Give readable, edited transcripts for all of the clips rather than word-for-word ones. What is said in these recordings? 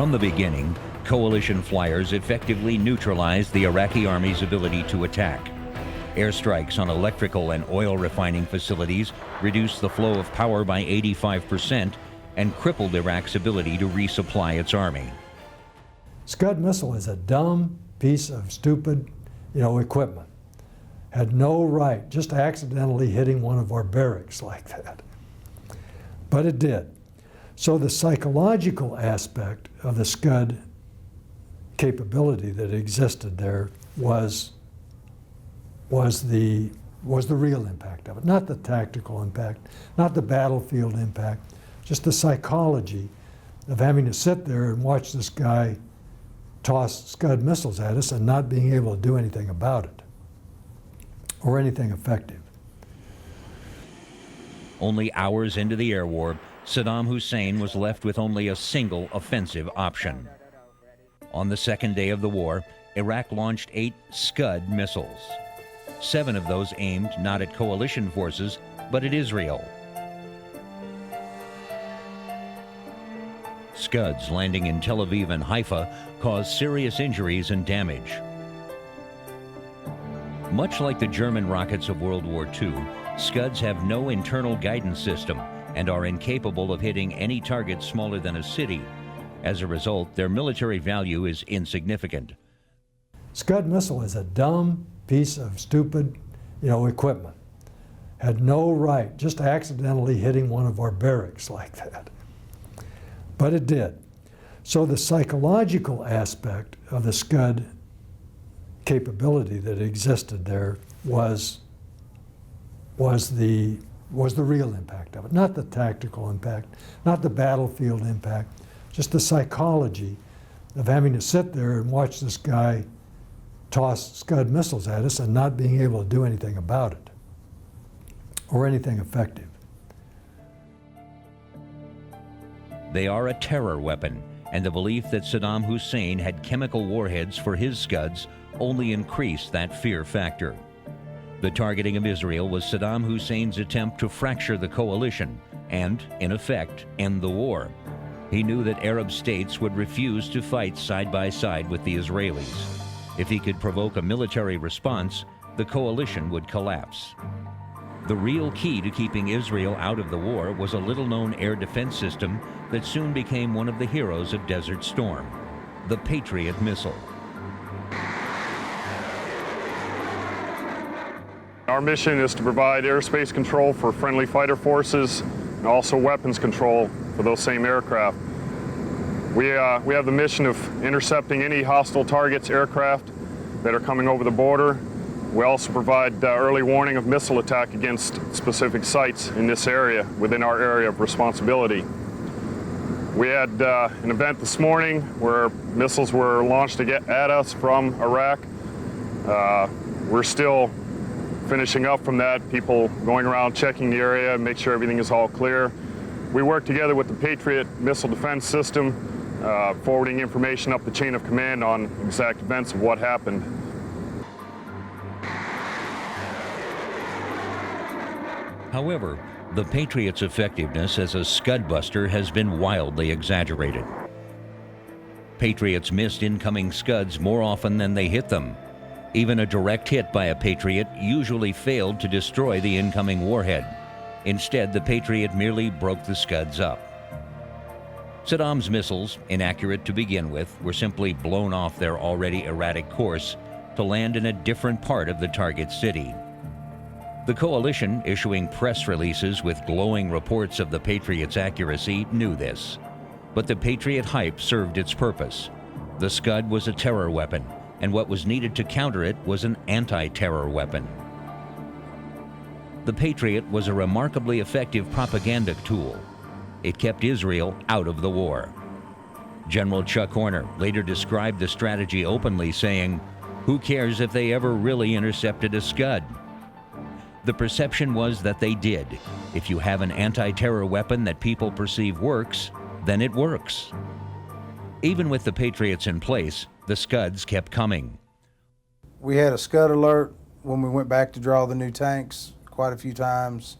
From the beginning, coalition flyers effectively neutralized the Iraqi army's ability to attack. Airstrikes on electrical and oil refining facilities reduced the flow of power by 85% and crippled Iraq's ability to resupply its army. Scud missile is a dumb piece of stupid, equipment. Had no right, just accidentally hitting one of our barracks like that. But it did. So the psychological aspect of the Scud capability that existed there was the real impact of it, not the tactical impact, not the battlefield impact, just the psychology of having to sit there and watch this guy toss Scud missiles at us and not being able to do anything about it or anything effective. Only hours into the air war, Saddam Hussein was left with only a single offensive option. On the second day of the war, Iraq launched 8 Scud missiles. 7 of those aimed not at coalition forces, but at Israel. Scuds landing in Tel Aviv and Haifa caused serious injuries and damage. Much like the German rockets of World War II, Scuds have no internal guidance system and are incapable of hitting any target smaller than a city. As a result, their military value is insignificant. Scud missile is a dumb piece of stupid, equipment. Had no right, just accidentally hitting one of our barracks like that. But it did. So the psychological aspect of the Scud capability that existed there was the real impact of it, not the tactical impact, not the battlefield impact, just the psychology of having to sit there and watch this guy toss Scud missiles at us and not being able to do anything about it or anything effective. They are a terror weapon, and the belief that Saddam Hussein had chemical warheads for his Scuds only increased that fear factor. The targeting of Israel was Saddam Hussein's attempt to fracture the coalition and, in effect, end the war. He knew that Arab states would refuse to fight side by side with the Israelis. If he could provoke a military response, the coalition would collapse. The real key to keeping Israel out of the war was a little-known air defense system that soon became one of the heroes of Desert Storm, the Patriot missile. Our mission is to provide airspace control for friendly fighter forces and also weapons control for those same aircraft. We have the mission of intercepting any hostile targets, aircraft that are coming over the border. We also provide early warning of missile attack against specific sites in this area, within our area of responsibility. We had an event this morning where missiles were launched at us from Iraq. We're still finishing up from that, people going around checking the area, make sure everything is all clear. We work together with the Patriot missile defense system, forwarding information up the chain of command on exact events of what happened. However, the Patriot's effectiveness as a Scud buster has been wildly exaggerated. Patriots missed incoming Scuds more often than they hit them. Even a direct hit by a Patriot usually failed to destroy the incoming warhead. Instead, the Patriot merely broke the Scuds up. Saddam's missiles, inaccurate to begin with, were simply blown off their already erratic course to land in a different part of the target city. The coalition, issuing press releases with glowing reports of the Patriot's accuracy, knew this. But the Patriot hype served its purpose. The Scud was a terror weapon, and what was needed to counter it was an anti-terror weapon. The Patriot was a remarkably effective propaganda tool. It kept Israel out of the war. General Chuck Horner later described the strategy openly, saying, "Who cares if they ever really intercepted a Scud?" The perception was that they did. If you have an anti-terror weapon that people perceive works, then it works. Even with the Patriots in place, the Scuds kept coming. We had a Scud alert when we went back to draw the new tanks quite a few times,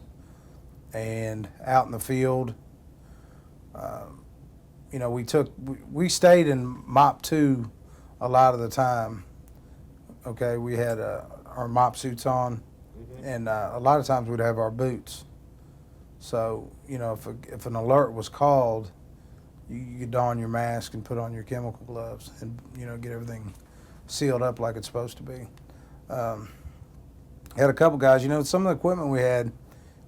and out in the field, you know, we stayed in MOP 2 a lot of the time. Okay, we had our MOP suits on, and a lot of times we'd have our boots. So, you know, if an alert was called, you could don your mask and put on your chemical gloves and, you know, get everything sealed up like it's supposed to be. Had a couple guys, you know, some of the equipment we had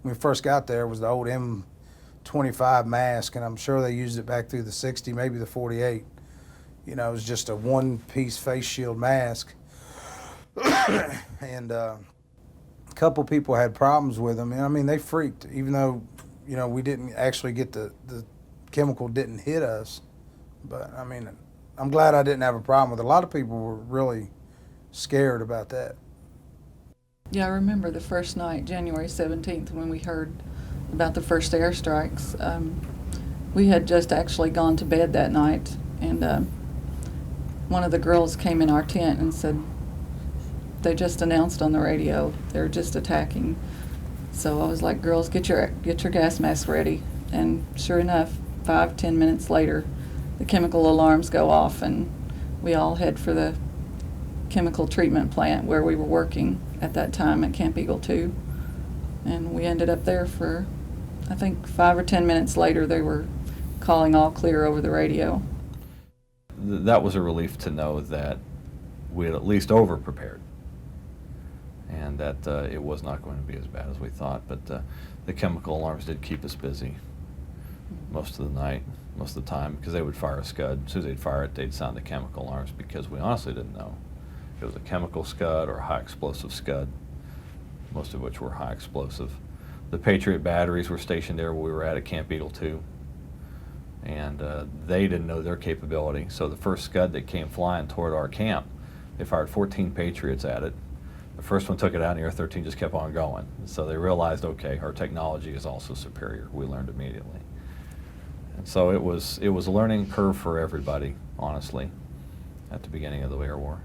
when we first got there was the old M25 mask, and I'm sure they used it back through the 60, maybe the 48. You know, it was just a one-piece face shield mask. And a couple people had problems with them, and I mean, they freaked, even though, you know, we didn't actually get the chemical didn't hit us. But I mean, I'm glad I didn't have a problem with it. A lot of people were really scared about that. Yeah, I remember the first night, January 17th, when we heard about the first airstrikes. We had just actually gone to bed that night, and one of the girls came in our tent and said, they just announced on the radio they're just attacking. So I was like, girls, get your gas masks ready. And sure enough, 5-10 minutes later, the chemical alarms go off, and we all head for the chemical treatment plant where we were working at that time at Camp Eagle 2. And we ended up there for, I think 5 or 10 minutes later, they were calling all clear over the radio. That was a relief to know that we had at least over-prepared, and that it was not going to be as bad as we thought. But the chemical alarms did keep us busy most of the night, most of the time, because they would fire a Scud. As soon as they'd fire it, they'd sound the chemical alarms, because we honestly didn't know if it was a chemical Scud or a high explosive Scud, most of which were high explosive. The Patriot batteries were stationed there where we were at Camp Eagle 2, and they didn't know their capability. So the first Scud that came flying toward our camp, they fired 14 Patriots at it. The first one took it out, and the other 13 just kept on going. So they realized, okay, our technology is also superior. We learned immediately. And so it was a learning curve for everybody, honestly, at the beginning of the air war.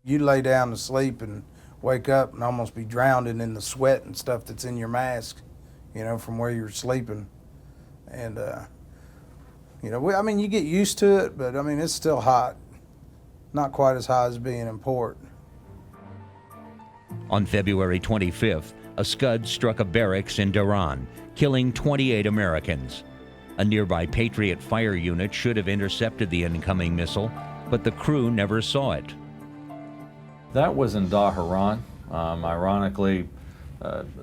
You lay down to sleep and wake up and almost be drowned in the sweat and stuff that's in your mask, you know, from where you're sleeping. And, you know, I mean, you get used to it, but I mean, it's still hot. Not quite as hot as being in port. On February 25th, a Scud struck a barracks in Dhahran, killing 28 Americans. A nearby Patriot fire unit should have intercepted the incoming missile, but the crew never saw it. That was in Dhahran. Ironically,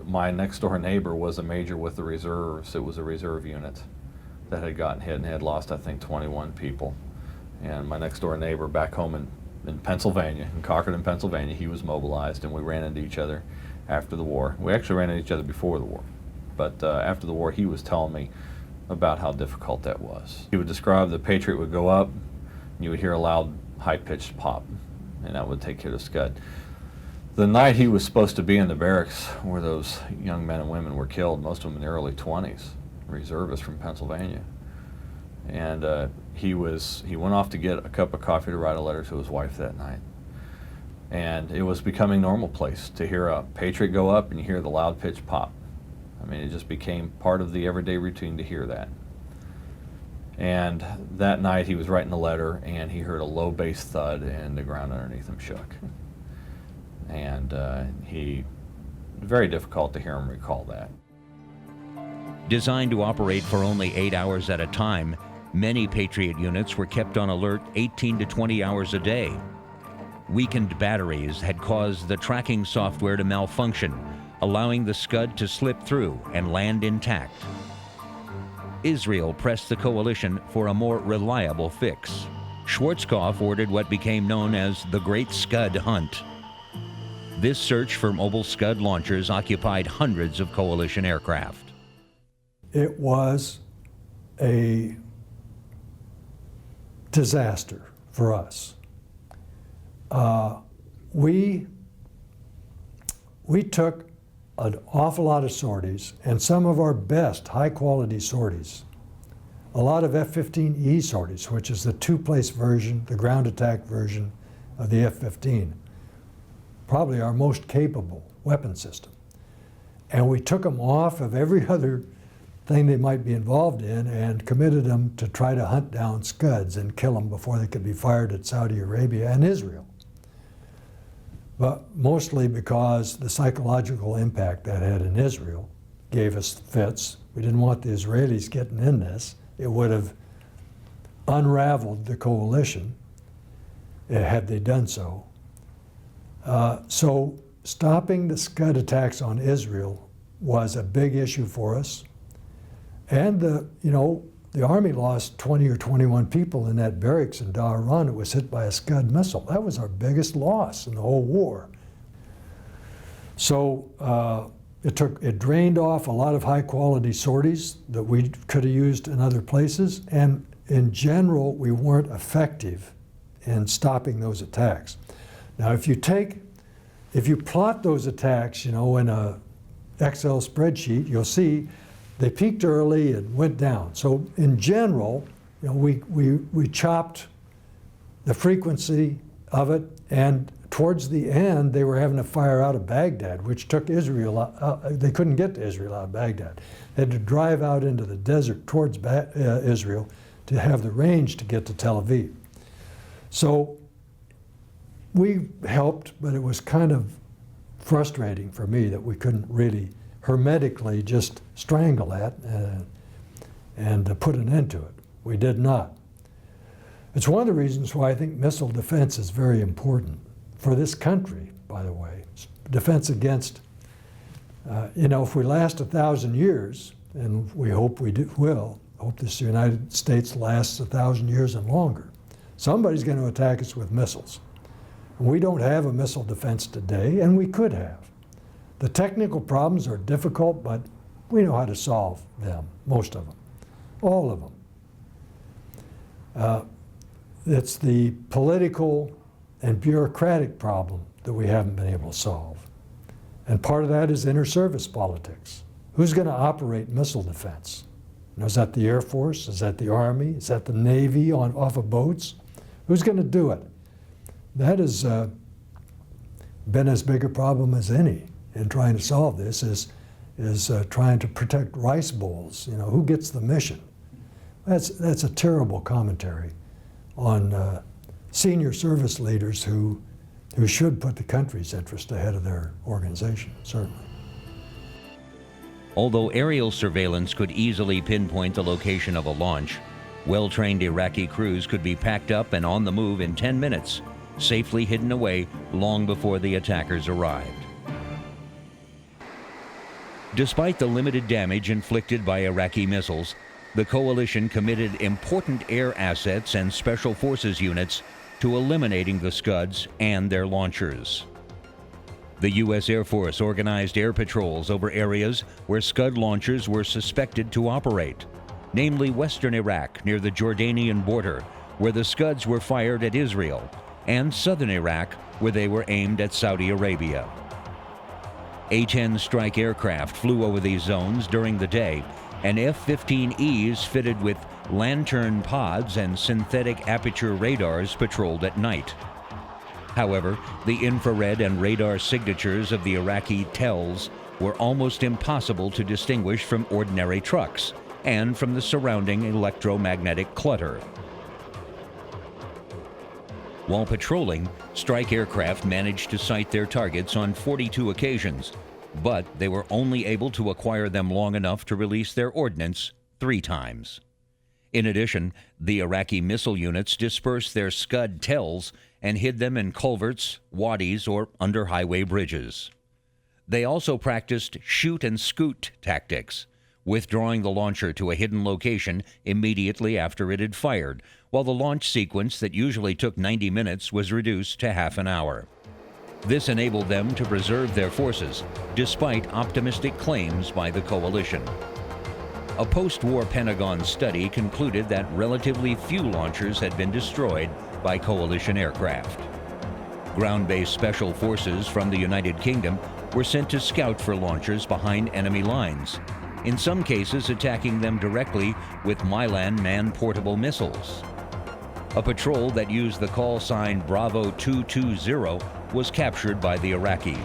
my next door neighbor was a major with the reserves. It was a reserve unit that had gotten hit and had lost, I think, 21 people. And my next door neighbor back home in Pennsylvania, in Concord, Pennsylvania, he was mobilized, and we ran into each other after the war. We actually ran into each other before the war, but after the war, he was telling me about how difficult that was. He would describe the Patriot would go up, and you would hear a loud, high-pitched pop, and that would take care of Scud. The night he was supposed to be in the barracks where those young men and women were killed, most of them in their early 20s, reservists from Pennsylvania. And he went off to get a cup of coffee to write a letter to his wife that night. And it was becoming normal-place to hear a Patriot go up and you hear the loud pitch pop. I mean, it just became part of the everyday routine to hear that. And that night he was writing a letter, and he heard a low bass thud, and the ground underneath him shook. And very difficult to hear him recall that. Designed to operate for only 8 hours at a time, many Patriot units were kept on alert 18 to 20 hours a day. Weakened batteries had caused the tracking software to malfunction, allowing the Scud to slip through and land intact. Israel pressed the coalition for a more reliable fix. Schwarzkopf ordered what became known as the Great Scud Hunt. This search for mobile Scud launchers occupied hundreds of coalition aircraft. It was a disaster for us. We took an awful lot of sorties, and some of our best high-quality sorties. A lot of F-15E sorties, which is the two-place version, the ground attack version of the F-15. Probably our most capable weapon system. And we took them off of every other thing they might be involved in and committed them to try to hunt down Scuds and kill them before they could be fired at Saudi Arabia and Israel. But mostly because the psychological impact that had in Israel gave us fits. We didn't want the Israelis getting in this. It would have unraveled the coalition had they done so. So stopping the Scud attacks on Israel was a big issue for us. And the Army lost 20 or 21 people in that barracks in Dhahran that was hit by a Scud missile. That was our biggest loss in the whole war. So it drained off a lot of high quality sorties that we could have used in other places, and in general we weren't effective in stopping those attacks. Now if you plot those attacks, in a Excel spreadsheet, you'll see they peaked early and went down. So in general, we chopped the frequency of it, and towards the end they were having to fire out of Baghdad, which took Israel they couldn't get to Israel out of Baghdad. They had to drive out into the desert towards Israel to have the range to get to Tel Aviv. So we helped, but it was kind of frustrating for me that we couldn't really hermetically just strangle that and put an end to it. We did not. It's one of the reasons why I think missile defense is very important for this country, by the way. Defense against, if we last 1,000 years, and we hope we will, hope this United States lasts 1,000 years and longer, somebody's going to attack us with missiles. We don't have a missile defense today, and we could have. The technical problems are difficult, but we know how to solve them, most of them, all of them. It's the political and bureaucratic problem that we haven't been able to solve. And part of that is inter-service politics. Who's going to operate missile defense? Is that the Air Force? Is that the Army? Is that the Navy off of boats? Who's going to do it? That has been as big a problem as any in trying to solve this, is trying to protect rice bowls. Who gets the mission? That's a terrible commentary on senior service leaders who should put the country's interest ahead of their organization, certainly. Although aerial surveillance could easily pinpoint the location of a launch, well-trained Iraqi crews could be packed up and on the move in 10 minutes, safely hidden away long before the attackers arrived. Despite the limited damage inflicted by Iraqi missiles, the coalition committed important air assets and special forces units to eliminating the Scuds and their launchers. The U.S. Air Force organized air patrols over areas where Scud launchers were suspected to operate, namely western Iraq near the Jordanian border, where the Scuds were fired at Israel, and southern Iraq, where they were aimed at Saudi Arabia. A-10 strike aircraft flew over these zones during the day, and F-15Es fitted with lantern pods and synthetic aperture radars patrolled at night. However, the infrared and radar signatures of the Iraqi TELs were almost impossible to distinguish from ordinary trucks and from the surrounding electromagnetic clutter. While patrolling, strike aircraft managed to sight their targets on 42 occasions, but they were only able to acquire them long enough to release their ordnance 3 times. In addition, the Iraqi missile units dispersed their Scud TELs and hid them in culverts, wadis, or under highway bridges. They also practiced shoot and scoot tactics, withdrawing the launcher to a hidden location immediately after it had fired, while the launch sequence that usually took 90 minutes was reduced to half an hour. This enabled them to preserve their forces, despite optimistic claims by the coalition. A post-war Pentagon study concluded that relatively few launchers had been destroyed by coalition aircraft. Ground-based special forces from the United Kingdom were sent to scout for launchers behind enemy lines, in some cases attacking them directly with Milan man-portable missiles. A patrol that used the call sign Bravo 220 was captured by the Iraqis.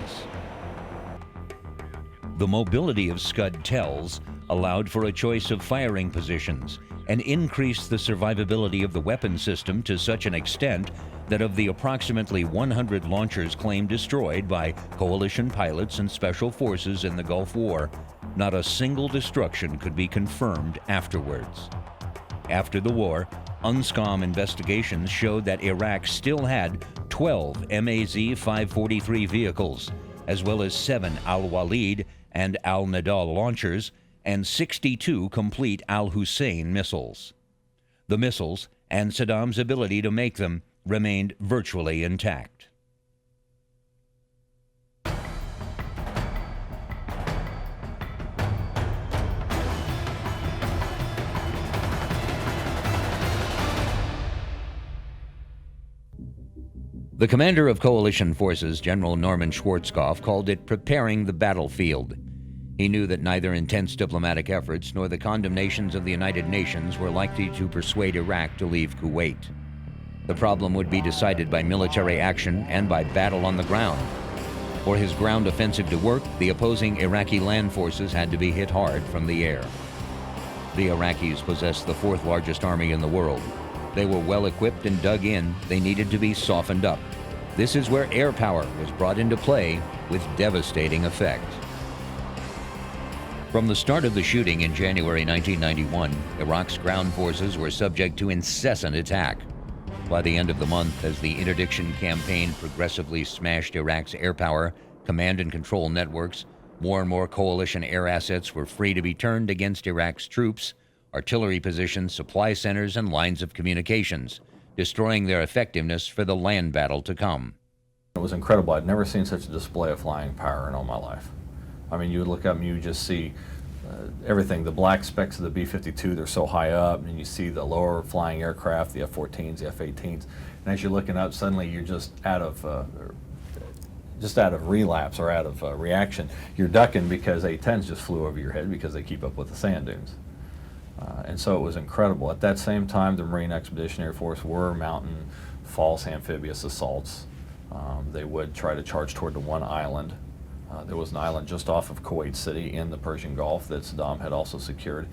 The mobility of Scud TELs allowed for a choice of firing positions and increased the survivability of the weapon system to such an extent that of the approximately 100 launchers claimed destroyed by coalition pilots and special forces in the Gulf War, not a single destruction could be confirmed afterwards. After the war, UNSCOM investigations showed that Iraq still had 12 MAZ-543 vehicles, as well as 7 Al-Walid and Al-Nidal launchers, and 62 complete Al-Hussein missiles. The missiles, and Saddam's ability to make them, remained virtually intact. The commander of coalition forces, General Norman Schwarzkopf, called it preparing the battlefield. He knew that neither intense diplomatic efforts nor the condemnations of the United Nations were likely to persuade Iraq to leave Kuwait. The problem would be decided by military action and by battle on the ground. For his ground offensive to work, the opposing Iraqi land forces had to be hit hard from the air. The Iraqis possessed the 4th largest army in the world. They were well equipped and dug in. They needed to be softened up. This is where air power was brought into play with devastating effect. From the start of the shooting in January 1991, Iraq's ground forces were subject to incessant attack. By the end of the month, as the interdiction campaign progressively smashed Iraq's air power, command and control networks, more and more coalition air assets were free to be turned against Iraq's troops, artillery positions, supply centers, and lines of communications, destroying their effectiveness for the land battle to come. It was incredible. I'd never seen such a display of flying power in all my life. I mean, you would look up and you would just see everything. The black specks of the B-52, they're so high up, and you see the lower flying aircraft, the F-14s, the F-18s, and as you're looking up, suddenly you're just out of relapse or out of reaction. You're ducking because A-10s just flew over your head because they keep up with the sand dunes. And so it was incredible. At that same time, the Marine Expeditionary Force were mounting false amphibious assaults. They would try to charge toward the one island. There was an island just off of Kuwait City in the Persian Gulf that Saddam had also secured.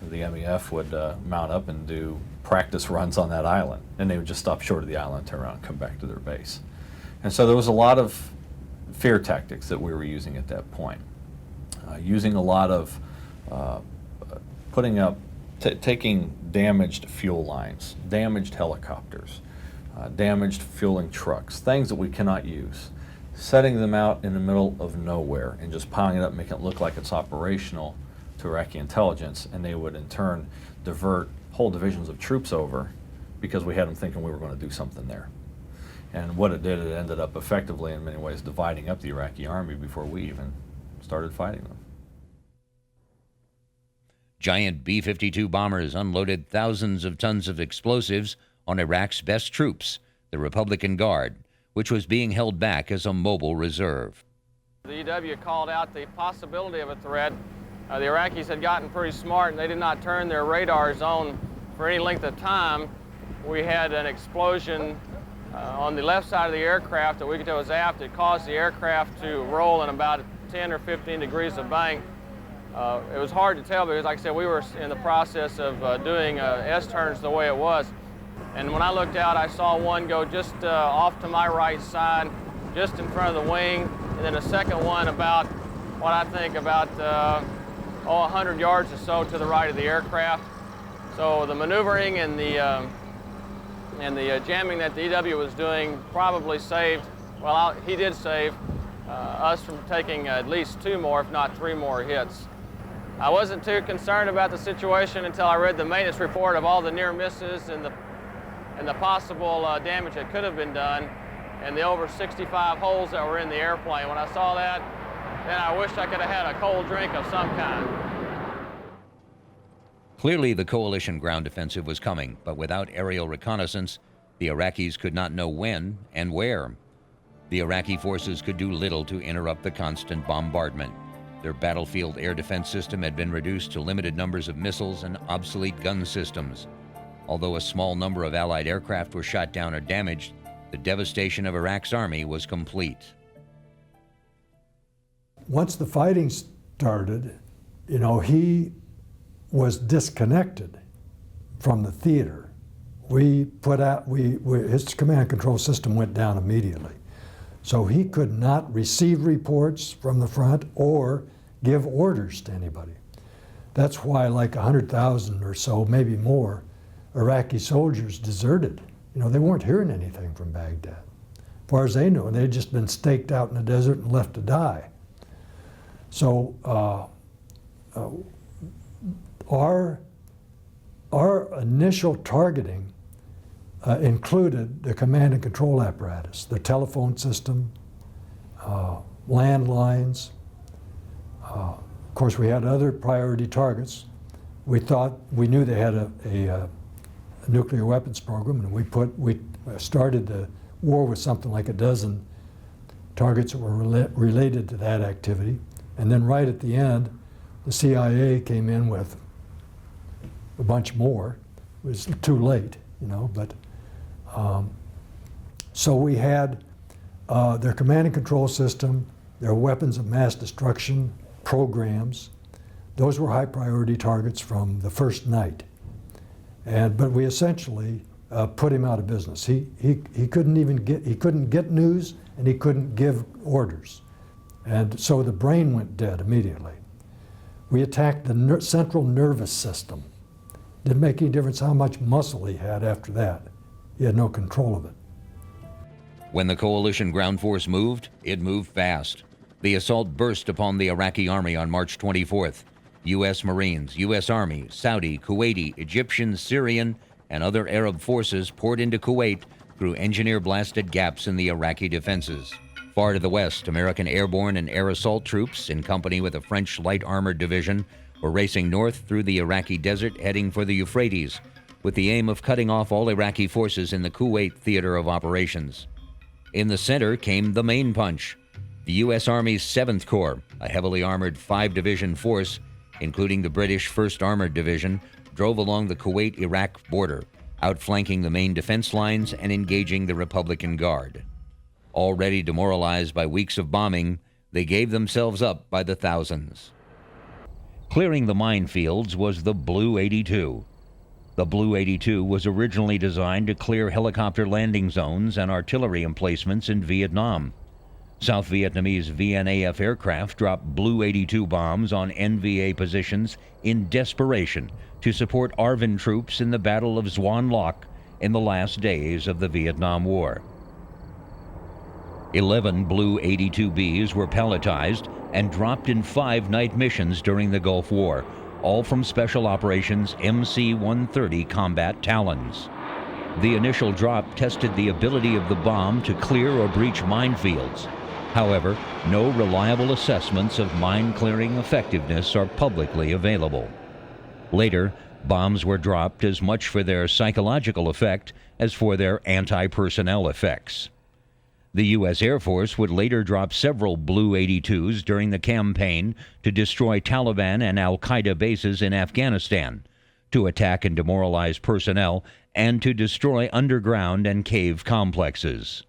The MEF would mount up and do practice runs on that island, and they would just stop short of the island, turn around, and come back to their base. And so there was a lot of fear tactics that we were using at that point. Using a lot of putting up, taking damaged fuel lines, damaged helicopters, damaged fueling trucks, things that we cannot use, setting them out in the middle of nowhere and just piling it up, making it look like it's operational to Iraqi intelligence, and they would in turn divert whole divisions of troops over because we had them thinking we were going to do something there. And what it did, it ended up effectively in many ways dividing up the Iraqi army before we even started fighting them. Giant B-52 bombers unloaded thousands of tons of explosives on Iraq's best troops, the Republican Guard, which was being held back as a mobile reserve. The EW called out the possibility of a threat. The Iraqis had gotten pretty smart and they did not turn their radars on for any length of time. We had an explosion on the left side of the aircraft that we could tell was aft. It caused the aircraft to roll in about 10 or 15 degrees of bank. It was hard to tell because, like I said, we were in the process of doing S-turns the way it was. And when I looked out, I saw one go just off to my right side, just in front of the wing, and then a second one about, what I think, about 100 yards or so to the right of the aircraft. So the maneuvering and the jamming that the EW was doing probably saved, well, he did save us from taking at least 2 more, if not 3 more hits. I wasn't too concerned about the situation until I read the maintenance report of all the near misses and the possible damage that could have been done, and the over 65 holes that were in the airplane. When I saw that, then I wished I could have had a cold drink of some kind. Clearly, the coalition ground offensive was coming, but without aerial reconnaissance, the Iraqis could not know when and where. The Iraqi forces could do little to interrupt the constant bombardment. Their battlefield air defense system had been reduced to limited numbers of missiles and obsolete gun systems. Although a small number of Allied aircraft were shot down or damaged, the devastation of Iraq's army was complete. Once the fighting started, you know, he was disconnected from the theater. We put out, his command and control system went down immediately. So he could not receive reports from the front or give orders to anybody. That's why like 100,000 or so, maybe more, Iraqi soldiers deserted. You know, they weren't hearing anything from Baghdad. As far as they knew, they'd just been staked out in the desert and left to die. So our initial targeting included the command and control apparatus, the telephone system, landlines. Of course, we had other priority targets. We knew they had a nuclear weapons program, and we started the war with something like a dozen targets that were related to that activity. And then right at the end, the CIA came in with a bunch more. It was too late, you know, but so we had their command and control system, their weapons of mass destruction programs. Those were high priority targets from the first night. But we essentially put him out of business. He couldn't get news, and he couldn't give orders. And so the brain went dead immediately. We attacked the central nervous system. Didn't make any difference how much muscle he had after that. He had no control of it. When the coalition ground force moved, it moved fast. The assault burst upon the Iraqi army on March 24th. U.S. Marines, U.S. Army, Saudi, Kuwaiti, Egyptian, Syrian, and other Arab forces poured into Kuwait through engineer-blasted gaps in the Iraqi defenses. Far to the west, American airborne and air assault troops, in company with a French light armored division, were racing north through the Iraqi desert, heading for the Euphrates, with the aim of cutting off all Iraqi forces in the Kuwait theater of operations. In the center came the main punch. The U.S. Army's 7th Corps, a heavily armored 5-division force, including the British 1st Armored Division, drove along the Kuwait-Iraq border, outflanking the main defense lines and engaging the Republican Guard. Already demoralized by weeks of bombing, they gave themselves up by the thousands. Clearing the minefields was the Blue 82. The Blue 82 was originally designed to clear helicopter landing zones and artillery emplacements in Vietnam. South Vietnamese VNAF aircraft dropped Blue 82 bombs on NVA positions in desperation to support ARVN troops in the Battle of Xuan Loc in the last days of the Vietnam War. 11 Blue 82Bs were palletized and dropped in 5 night missions during the Gulf War, all from Special Operations MC-130 combat Talons. The initial drop tested the ability of the bomb to clear or breach minefields. However, no reliable assessments of mine-clearing effectiveness are publicly available. Later, bombs were dropped as much for their psychological effect as for their anti-personnel effects. The U.S. Air Force would later drop several Blue 82s during the campaign to destroy Taliban and al-Qaeda bases in Afghanistan, to attack and demoralize personnel, and to destroy underground and cave complexes.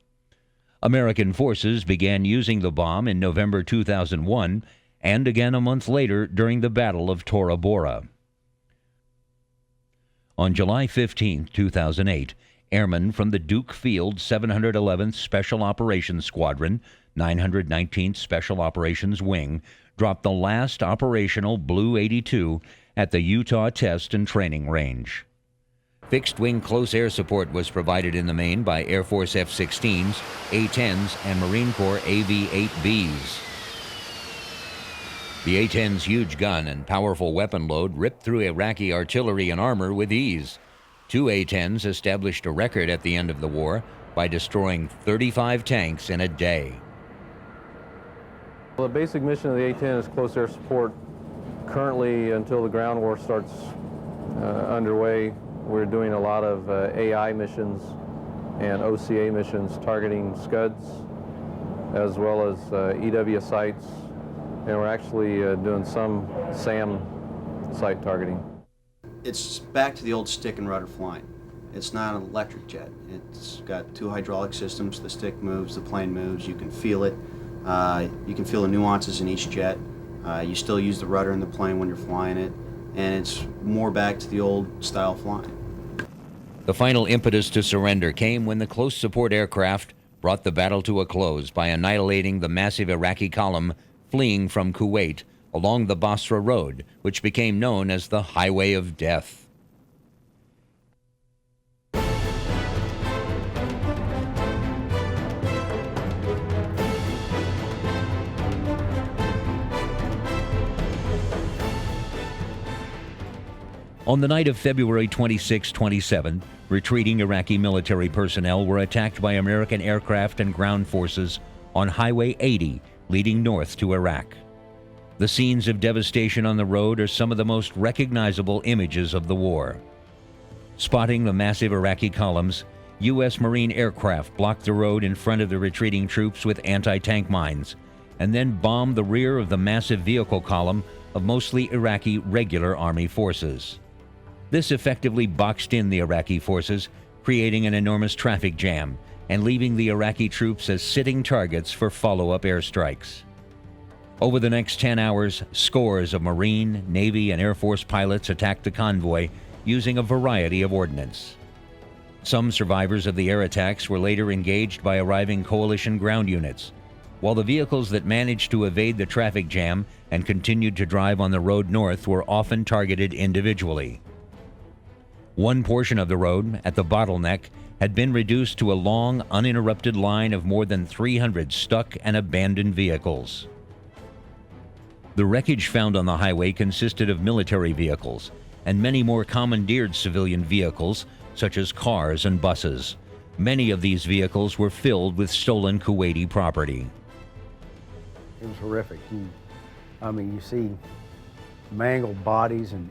American forces began using the bomb in November 2001 and again a month later during the Battle of Tora Bora. On July 15, 2008, airmen from the Duke Field 711th Special Operations Squadron, 919th Special Operations Wing, dropped the last operational Blue 82 at the Utah Test and Training Range. Fixed-wing close air support was provided in the main by Air Force F-16s, A-10s, and Marine Corps AV-8Bs. The A-10's huge gun and powerful weapon load ripped through Iraqi artillery and armor with ease. 2 A-10s established a record at the end of the war by destroying 35 tanks in a day. Well, the basic mission of the A-10 is close air support. Currently, until the ground war starts underway, we're doing a lot of AI missions and OCA missions targeting Scuds as well as EW sites, and we're actually doing some SAM site targeting. It's back to the old stick and rudder flying. It's not an electric jet. It's got 2 hydraulic systems. The stick moves, the plane moves. You can feel it. You can feel the nuances in each jet. You still use the rudder in the plane when you're flying it, and it's more back to the old style flying. The final impetus to surrender came when the close support aircraft brought the battle to a close by annihilating the massive Iraqi column fleeing from Kuwait along the Basra Road, which became known as the Highway of Death. On the night of February 26-27, retreating Iraqi military personnel were attacked by American aircraft and ground forces on Highway 80, leading north to Iraq. The scenes of devastation on the road are some of the most recognizable images of the war. Spotting the massive Iraqi columns, U.S. Marine aircraft blocked the road in front of the retreating troops with anti-tank mines, and then bombed the rear of the massive vehicle column of mostly Iraqi regular army forces. This effectively boxed in the Iraqi forces, creating an enormous traffic jam and leaving the Iraqi troops as sitting targets for follow-up airstrikes. Over the next 10 hours, scores of Marine, Navy, and Air Force pilots attacked the convoy using a variety of ordnance. Some survivors of the air attacks were later engaged by arriving coalition ground units, while the vehicles that managed to evade the traffic jam and continued to drive on the road north were often targeted individually. One portion of the road, at the bottleneck, had been reduced to a long, uninterrupted line of more than 300 stuck and abandoned vehicles. The wreckage found on the highway consisted of military vehicles and many more commandeered civilian vehicles, such as cars and buses. Many of these vehicles were filled with stolen Kuwaiti property. It was horrific. You see mangled bodies and,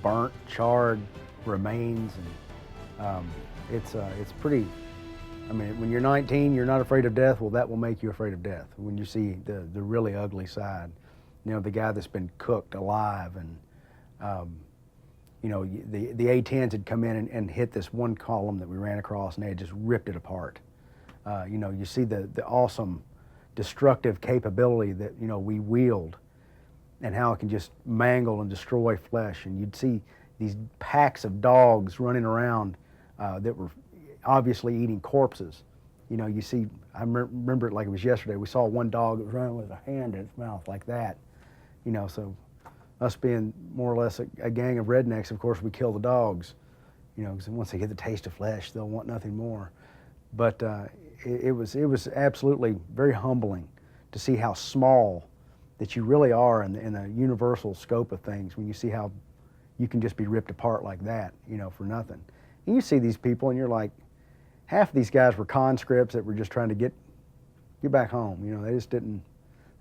burnt, charred remains, and it's pretty. When you're 19, you're not afraid of death. Well, that will make you afraid of death when you see the really ugly side. The guy that's been cooked alive, and the A-10s had come in and hit this one column that we ran across, and they had just ripped it apart. You see the awesome destructive capability that we wield, and how it can just mangle and destroy flesh. And you'd see these packs of dogs running around that were obviously eating corpses. You see, I remember it like it was yesterday. We saw one dog that was running with a hand in its mouth like that. So us being more or less a gang of rednecks, of course, we kill the dogs. Because once they get the taste of flesh, they'll want nothing more. But it was absolutely very humbling to see how small that you really are in the universal scope of things, when you see how you can just be ripped apart like that, for nothing. And you see these people and you're like, half of these guys were conscripts that were just trying to get back home. They just didn't,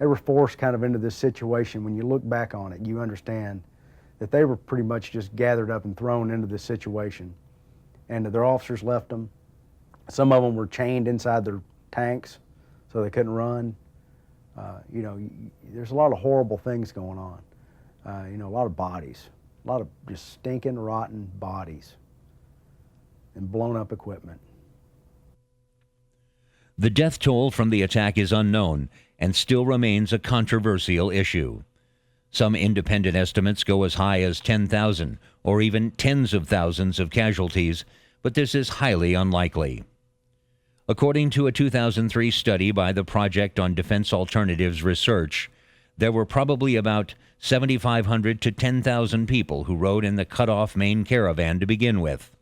they were forced kind of into this situation. When you look back on it, you understand that they were pretty much just gathered up and thrown into this situation. And their officers left them. Some of them were chained inside their tanks so they couldn't run. There's a lot of horrible things going on. A lot of bodies. A lot of just stinking, rotten bodies and blown up equipment. The death toll from the attack is unknown and still remains a controversial issue. Some independent estimates go as high as 10,000 or even tens of thousands of casualties, but this is highly unlikely. According to a 2003 study by the Project on Defense Alternatives Research, there were probably about 7,500 to 10,000 people who rode in the cut-off main caravan to begin with.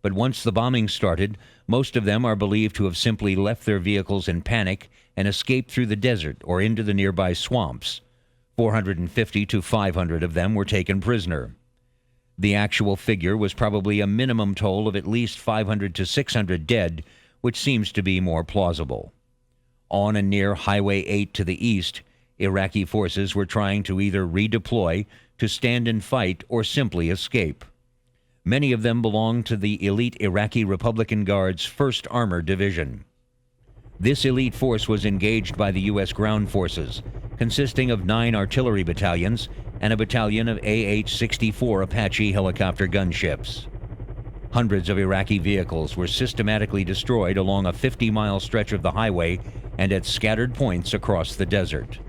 But once the bombing started, most of them are believed to have simply left their vehicles in panic and escaped through the desert or into the nearby swamps. 450 to 500 of them were taken prisoner. The actual figure was probably a minimum toll of at least 500 to 600 dead, which seems to be more plausible. On and near Highway 8 to the east, Iraqi forces were trying to either redeploy, to stand and fight, or simply escape. Many of them belonged to the elite Iraqi Republican Guard's 1st Armored Division. This elite force was engaged by the U.S. ground forces, consisting of 9 artillery battalions and a battalion of AH-64 Apache helicopter gunships. Hundreds of Iraqi vehicles were systematically destroyed along a 50-mile stretch of the highway and at scattered points across the desert.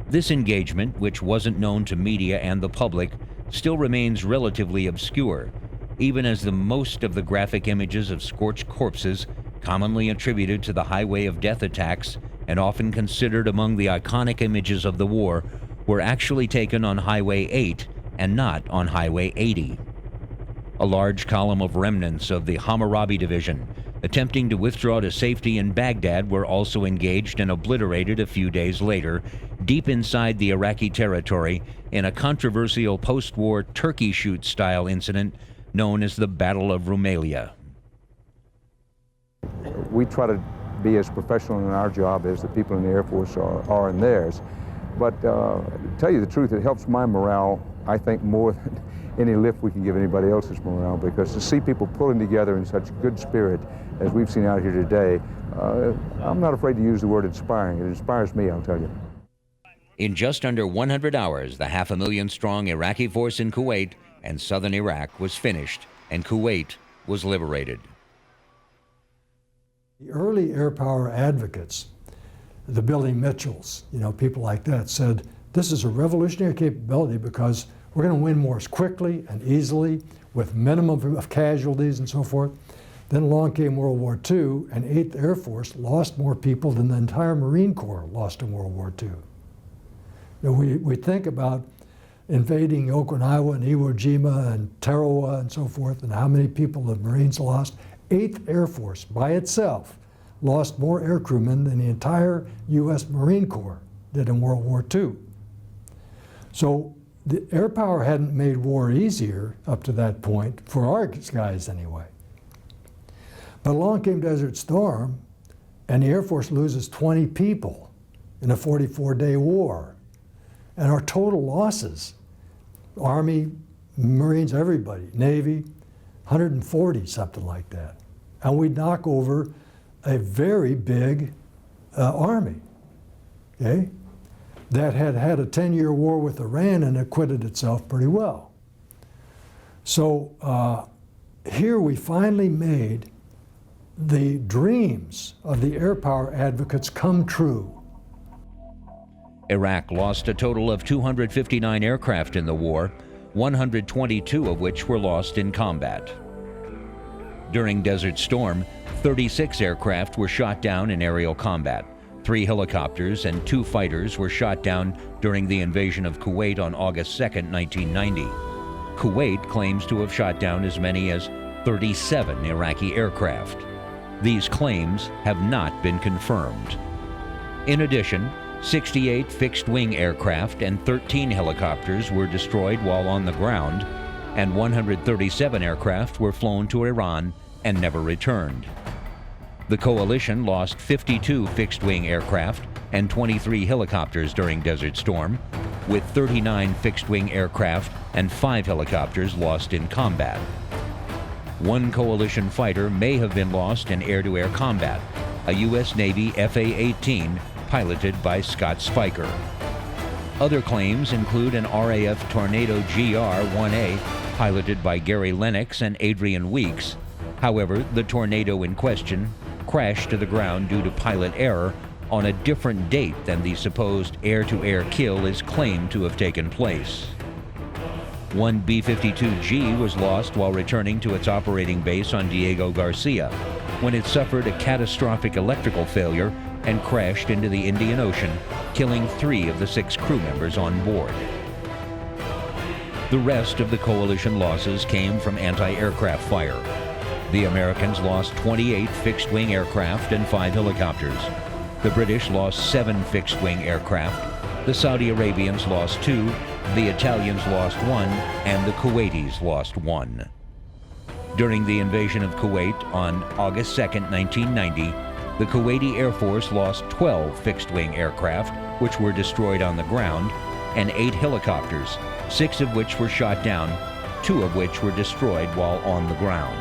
This engagement, which wasn't known to media and the public, still remains relatively obscure, even as the most of the graphic images of scorched corpses, commonly attributed to the Highway of Death attacks and often considered among the iconic images of the war, were actually taken on Highway 8 and not on Highway 80. A large column of remnants of the Hammurabi Division, attempting to withdraw to safety in Baghdad, were also engaged and obliterated a few days later, deep inside the Iraqi territory, in a controversial post-war turkey shoot-style incident known as the Battle of Rumelia. We try to be as professional in our job as the people in the Air Force are in theirs. But to tell you the truth, it helps my morale, I think, more than any lift we can give anybody else's morale, because to see people pulling together in such good spirit as we've seen out here today, I'm not afraid to use the word inspiring. It inspires me, I'll tell you. In just under 100 hours, the 500,000-strong Iraqi force in Kuwait and southern Iraq was finished, and Kuwait was liberated. The early air power advocates, the Billy Mitchells, people like that, said this is a revolutionary capability because we're going to win wars quickly and easily with minimum of casualties and so forth. Then along came World War II, and 8th Air Force lost more people than the entire Marine Corps lost in World War II. We think about invading Okinawa and Iwo Jima and Tarawa and so forth, and how many people the Marines lost. 8th Air Force by itself lost more air crewmen than the entire U.S. Marine Corps did in World War II. So the air power hadn't made war easier up to that point, for our guys anyway. But along came Desert Storm, and the Air Force loses 20 people in a 44-day war. And our total losses, Army, Marines, everybody, Navy, 140, something like that. And we knock over a very big Army, okay, that had had a 10-year war with Iran and acquitted itself pretty well. So here we finally made the dreams of the air power advocates come true. Iraq lost a total of 259 aircraft in the war, 122 of which were lost in combat. During Desert Storm, 36 aircraft were shot down in aerial combat. 3 helicopters and 2 fighters were shot down during the invasion of Kuwait on August 2, 1990. Kuwait claims to have shot down as many as 37 Iraqi aircraft. These claims have not been confirmed. In addition, 68 fixed-wing aircraft and 13 helicopters were destroyed while on the ground, and 137 aircraft were flown to Iran and never returned. The coalition lost 52 fixed-wing aircraft and 23 helicopters during Desert Storm, with 39 fixed-wing aircraft and 5 helicopters lost in combat. 1 coalition fighter may have been lost in air-to-air combat, a U.S. Navy FA-18 piloted by Scott Spiker. Other claims include an RAF Tornado GR-1A piloted by Gary Lennox and Adrian Weeks. However, the Tornado in question crashed to the ground due to pilot error on a different date than the supposed air-to-air kill is claimed to have taken place. 1 B-52G was lost while returning to its operating base on Diego Garcia when it suffered a catastrophic electrical failure and crashed into the Indian Ocean, killing 3 of the 6 crew members on board. The rest of the coalition losses came from anti-aircraft fire. The Americans lost 28 fixed-wing aircraft and 5 helicopters. The British lost 7 fixed-wing aircraft. The Saudi Arabians lost 2, the Italians lost 1, and the Kuwaitis lost 1. During the invasion of Kuwait on August 2, 1990, the Kuwaiti Air Force lost 12 fixed-wing aircraft, which were destroyed on the ground, and 8 helicopters, 6 of which were shot down, 2 of which were destroyed while on the ground.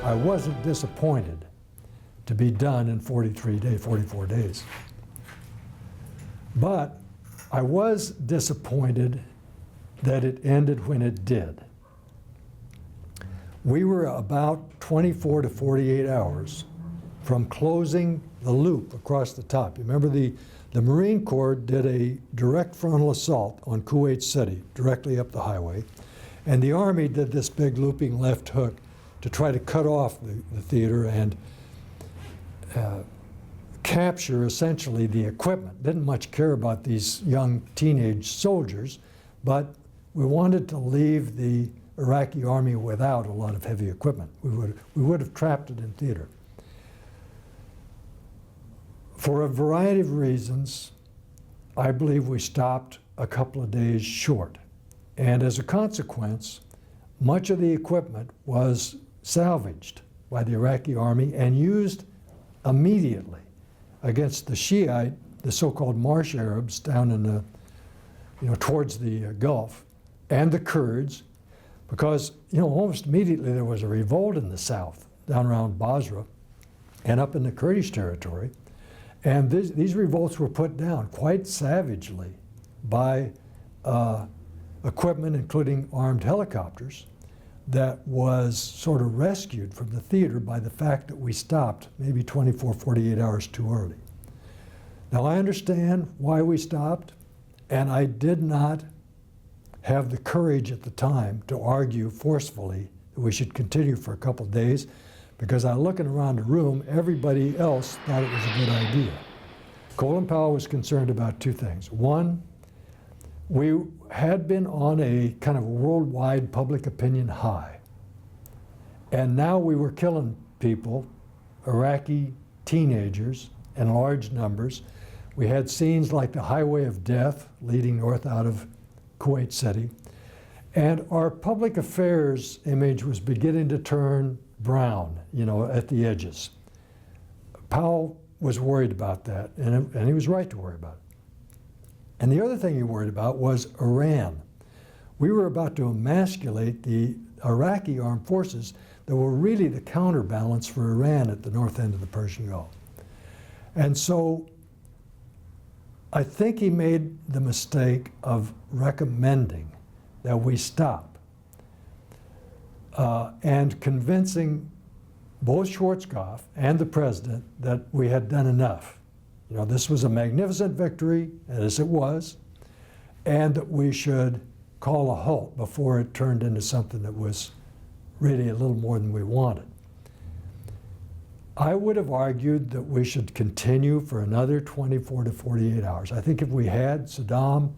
I wasn't disappointed to be done in 44 days. But I was disappointed that it ended when it did. We were about 24 to 48 hours from closing the loop across the top. You remember the Marine Corps did a direct frontal assault on Kuwait City, directly up the highway, and the Army did this big looping left hook to try to cut off the theater and capture essentially the equipment. Didn't much care about these young teenage soldiers, but we wanted to leave the Iraqi army without a lot of heavy equipment. We would have trapped it in theater. For a variety of reasons, I believe we stopped a couple of days short. And as a consequence, much of the equipment was salvaged by the Iraqi army and used immediately against the Shiite, the so-called Marsh Arabs down in the, towards the Gulf, and the Kurds, because, almost immediately there was a revolt in the south, down around Basra, and up in the Kurdish territory. And these revolts were put down quite savagely by equipment, including armed helicopters, that was sort of rescued from the theater by the fact that we stopped maybe 24, 48 hours too early. Now, I understand why we stopped, and I did not have the courage at the time to argue forcefully that we should continue for a couple of days, because I looking around the room, everybody else thought it was a good idea. Colin Powell was concerned about two things. One, we had been on a kind of worldwide public opinion high, and now we were killing people, Iraqi teenagers in large numbers. We had scenes like the Highway of Death leading north out of Kuwait City, and our public affairs image was beginning to turn brown, at the edges. Powell was worried about that, and he was right to worry about it. And the other thing he worried about was Iran. We were about to emasculate the Iraqi armed forces that were really the counterbalance for Iran at the north end of the Persian Gulf. And so I think he made the mistake of recommending that we stop and convincing both Schwarzkopf and the president that we had done enough. This was a magnificent victory, as it was, and that we should call a halt before it turned into something that was really a little more than we wanted. I would have argued that we should continue for another 24 to 48 hours. I think if we had, Saddam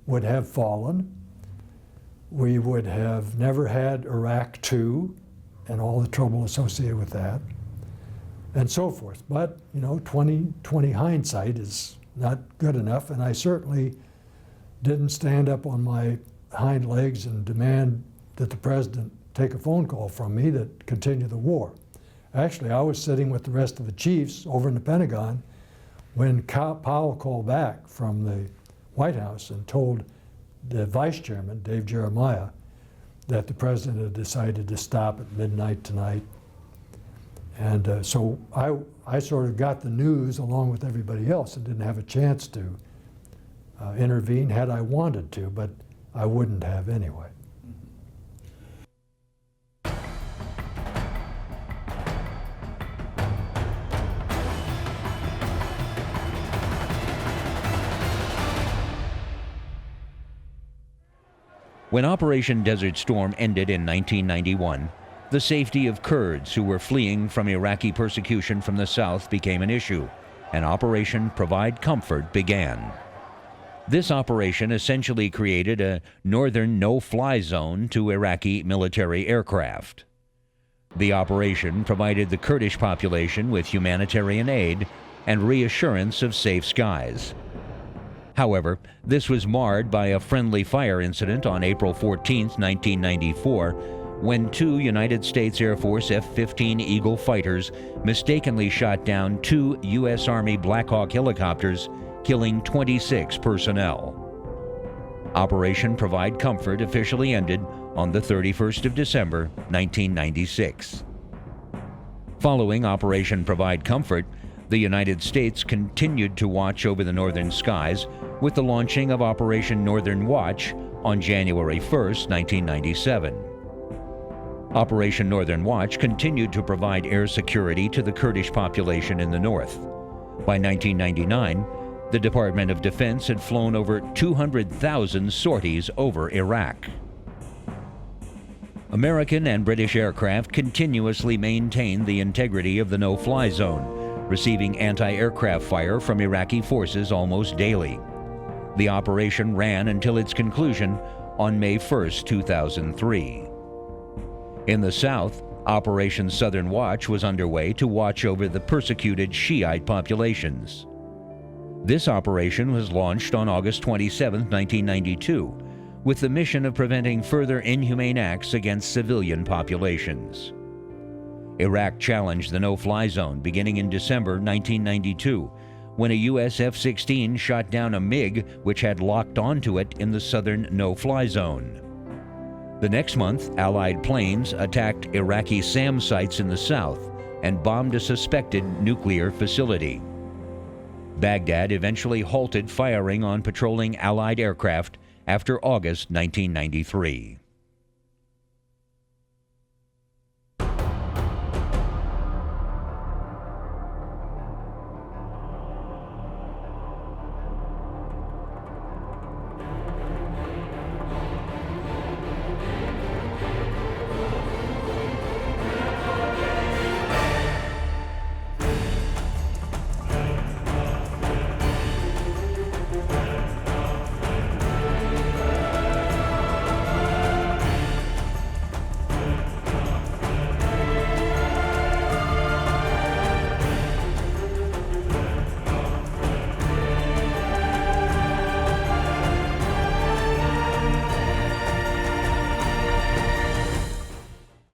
would have fallen. We would have never had Iraq II and all the trouble associated with that, and so forth. But, 20/20 hindsight is not good enough, and I certainly didn't stand up on my hind legs and demand that the president take a phone call from me that continue the war. Actually, I was sitting with the rest of the chiefs over in the Pentagon when Powell called back from the White House and told the vice chairman, Dave Jeremiah, that the president had decided to stop at midnight tonight. And so I sort of got the news along with everybody else and didn't have a chance to intervene had I wanted to, but I wouldn't have anyway. When Operation Desert Storm ended in 1991, the safety of Kurds who were fleeing from Iraqi persecution from the south became an issue, and Operation Provide Comfort began. This operation essentially created a northern no-fly zone to Iraqi military aircraft. The operation provided the Kurdish population with humanitarian aid and reassurance of safe skies. However, this was marred by a friendly fire incident on April 14, 1994, when two United States Air Force F-15 Eagle fighters mistakenly shot down two U.S. Army Black Hawk helicopters, killing 26 personnel. Operation Provide Comfort officially ended on the 31st of December, 1996. Following Operation Provide Comfort, the United States continued to watch over the northern skies with the launching of Operation Northern Watch on January 1, 1997. Operation Northern Watch continued to provide air security to the Kurdish population in the north. By 1999, the Department of Defense had flown over 200,000 sorties over Iraq. American and British aircraft continuously maintained the integrity of the no-fly zone, receiving anti-aircraft fire from Iraqi forces almost daily. The operation ran until its conclusion on May 1, 2003. In the south, Operation Southern Watch was underway to watch over the persecuted Shiite populations. This operation was launched on August 27, 1992, with the mission of preventing further inhumane acts against civilian populations. Iraq challenged the no-fly zone beginning in December 1992, when a U.S. F-16 shot down a MiG which had locked onto it in the southern no-fly zone. The next month, Allied planes attacked Iraqi SAM sites in the south and bombed a suspected nuclear facility. Baghdad eventually halted firing on patrolling Allied aircraft after August 1993.